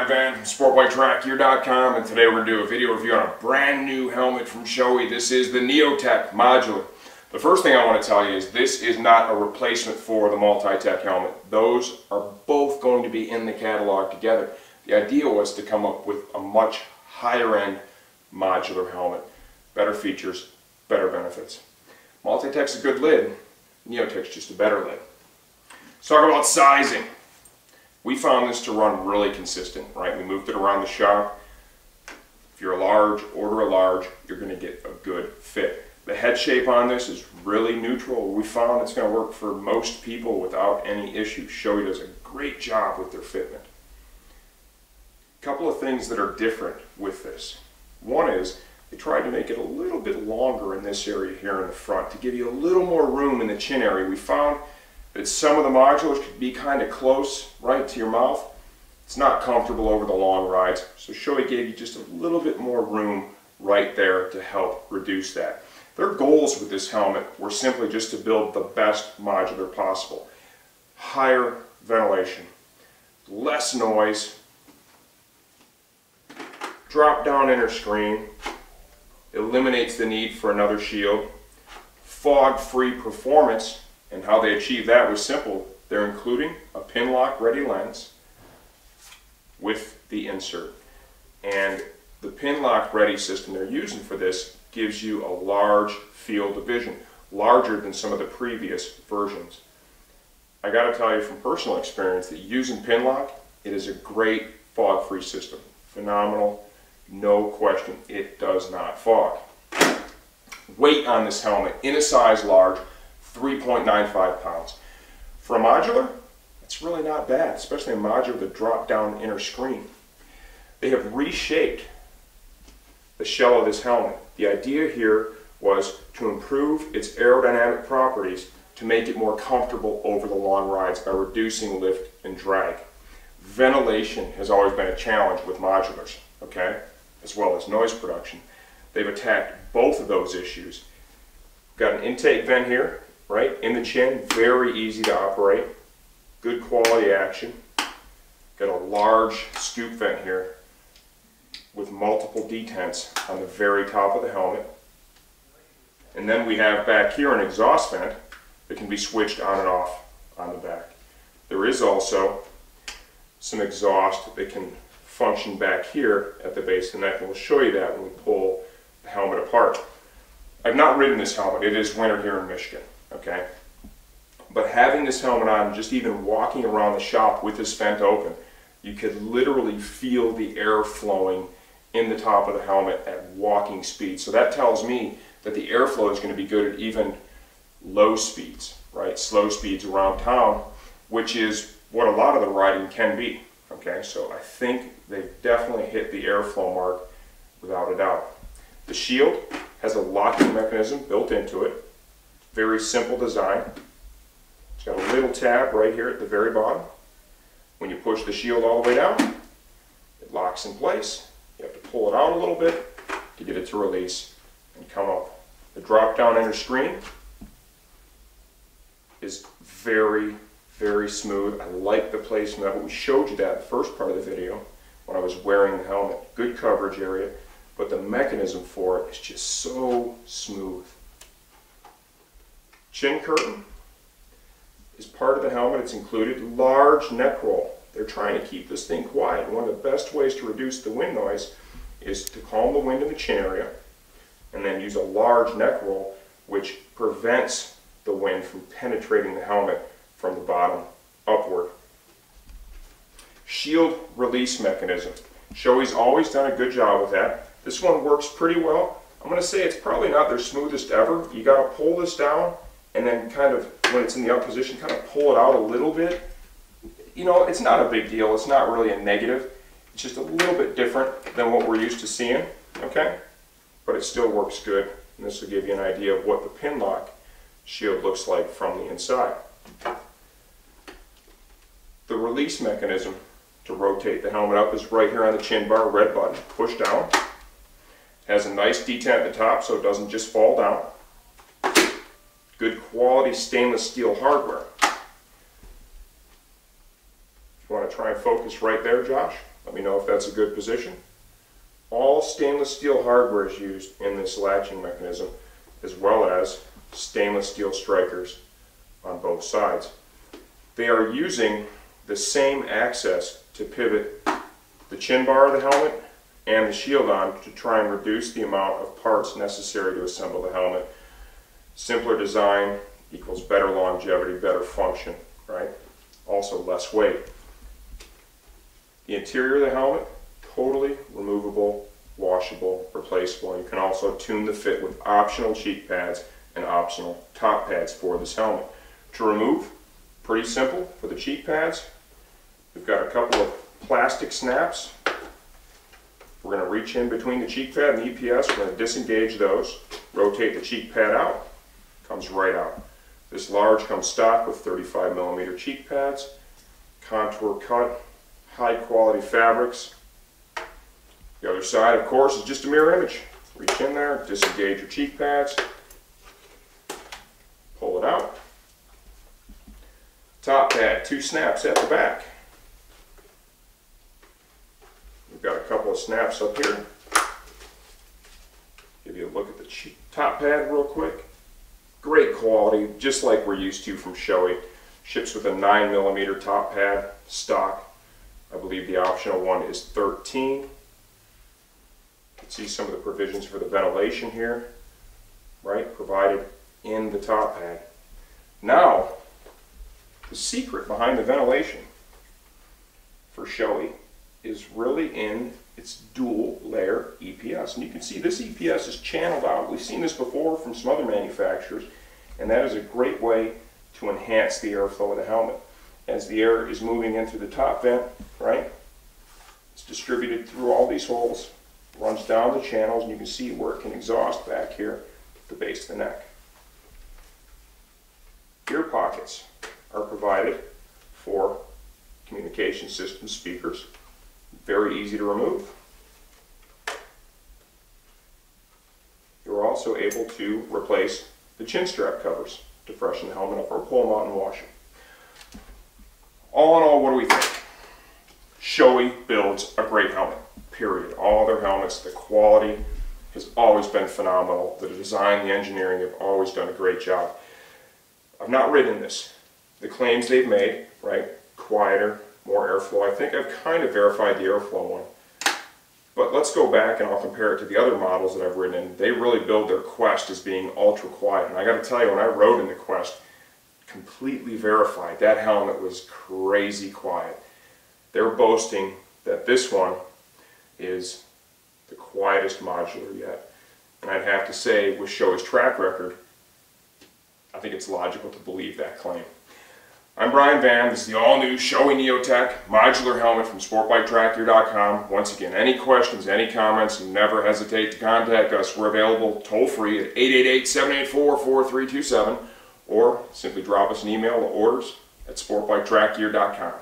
Brian Van from SportBikeTrackGear.com, and today we're going to do a video review on a brand new helmet from Shoei. This is the Neotech Modular. The first thing I want to tell you is this is not a replacement for the Multi-Tech helmet. Those are both going to be in the catalog together. The idea was to come up with a much higher end modular helmet. Better features, better benefits. Multi-Tech's a good lid, Neotech's just a better lid. Let's talk about sizing. We found this to run really consistent, right? We moved it around the shop. If you're a large, order a large, you're going to get a good fit. The head shape on this is really neutral. We found it's going to work for most people without any issue. Shoei does a great job with their fitment. A couple of things that are different with this. One is they tried to make it a little bit longer in this area here in the front to give you a little more room in the chin area. We found that some of the modulars could be kind of close, right, to your mouth. It's not comfortable over the long rides, so Shoei gave you just a little bit more room right there to help reduce that. Their goals with this helmet were simply just to build the best modular possible. Higher ventilation, less noise, drop down inner screen, eliminates the need for another shield, fog-free performance. And how they achieve that was simple. They're including a pin lock ready lens with the insert. And the pin lock ready system they're using for this gives you a large field of vision, larger than some of the previous versions. I got to tell you from personal experience that using pin lock, it is a great fog-free system. Phenomenal, no question, it does not fog. Weight on this helmet in a size large, 3.95 pounds. For a modular, it's really not bad, especially a modular with a drop-down inner screen. They have reshaped the shell of this helmet. The idea here was to improve its aerodynamic properties to make it more comfortable over the long rides by reducing lift and drag. Ventilation has always been a challenge with modulars, okay, as well as noise production. They've attacked both of those issues. Got an intake vent here, right in the chin, very easy to operate, good quality action. Got a large scoop vent here with multiple detents on the very top of the helmet. And then we have back here an exhaust vent that can be switched on and off on the back. There is also some exhaust that can function back here at the base of the neck, and we'll show you that when we pull the helmet apart. I've not ridden this helmet, it is winter here in Michigan. Okay, but having this helmet on, just even walking around the shop with this vent open, you could literally feel the air flowing in the top of the helmet at walking speed. So that tells me that the airflow is going to be good at even low speeds, right? Slow speeds around town, which is what a lot of the riding can be. Okay, so I think they've definitely hit the airflow mark without a doubt. The shield has a locking mechanism built into it. Very simple design. It's got a little tab right here at the very bottom. When you push the shield all the way down, it locks in place. You have to pull it out a little bit to get it to release and come up. The drop-down inner screen is very, very smooth. I like the placement of it. We showed you that in the first part of the video when I was wearing the helmet. Good coverage area, but the mechanism for it is just so smooth. Chin curtain is part of the helmet. It's included. Large neck roll. They're trying to keep this thing quiet. One of the best ways to reduce the wind noise is to calm the wind in the chin area and then use a large neck roll, which prevents the wind from penetrating the helmet from the bottom upward. Shield release mechanism. Shoei's always done a good job with that. This one works pretty well. I'm going to say it's probably not their smoothest ever. You got to pull this down and then kind of, when it's in the up position, kind of pull it out a little bit. You know, it's not a big deal. It's not really a negative. It's just a little bit different than what we're used to seeing, okay? But it still works good. And this will give you an idea of what the pin lock shield looks like from the inside. The release mechanism to rotate the helmet up is right here on the chin bar, red button. Push down. Has a nice detent at the top so it doesn't just fall down. Good quality stainless steel hardware. If you want to try and focus right there, Josh, Let me know if that's a good position. All stainless steel hardware is used in this latching mechanism, as well as stainless steel strikers on both sides. They are using the same access to pivot the chin bar of the helmet and the shield on to try and reduce the amount of parts necessary to assemble the helmet. Simpler design equals better longevity, better function, right? Also less weight. The interior of the helmet, totally removable, washable, replaceable. You can also tune the fit with optional cheek pads and optional top pads for this helmet. To remove, pretty simple. For the cheek pads, we've got a couple of plastic snaps. We're going to reach in between the cheek pad and the EPS. We're going to disengage those, rotate the cheek pad out, comes right out. This large comes stock with 35mm cheek pads, contour cut, high quality fabrics. The other side, of course, is just a mirror image. Reach in there, disengage your cheek pads, pull it out. Top pad, 2 snaps at the back. We've got a couple of snaps up here. Give you a look at the top pad real quick. Great quality, just like we're used to from Shoei. Ships with a 9mm top pad, stock. I believe the optional one is 13. You can see some of the provisions for the ventilation here, right, provided in the top pad. Now, the secret behind the ventilation for Shoei is really in its dual layer EPS. And you can see this EPS is channeled out. We've seen this before from some other manufacturers, and that is a great way to enhance the airflow of the helmet. As the air is moving in through the top vent, right, it's distributed through all these holes, runs down the channels, and you can see where it can exhaust back here at the base of the neck. Ear pockets are provided for communication system speakers. Very easy to remove. You're also able to replace the chin strap covers to freshen the helmet up or pull them out and wash them. All in all, what do we think? Shoei builds a great helmet, period. All their helmets, the quality has always been phenomenal. The design, the engineering, they've always done a great job. I've not ridden this. The claims they've made, right, quieter, more airflow. I think I've kind of verified the airflow one. But let's go back and I'll compare it to the other models that I've ridden in. They really build their Quest as being ultra quiet. And I got to tell you, when I rode in the Quest, completely verified, that helmet was crazy quiet. They're boasting that this one is the quietest modular yet. And I'd have to say, with Shoei's track record, I think it's logical to believe that claim. I'm Brian Van. This is the all-new Shoei Neotec Modular Helmet from SportBikeTrackGear.com. Once again, any questions, any comments, never hesitate to contact us. We're available toll-free at 888-784-4327, or simply drop us an email to orders@SportBikeTrackGear.com.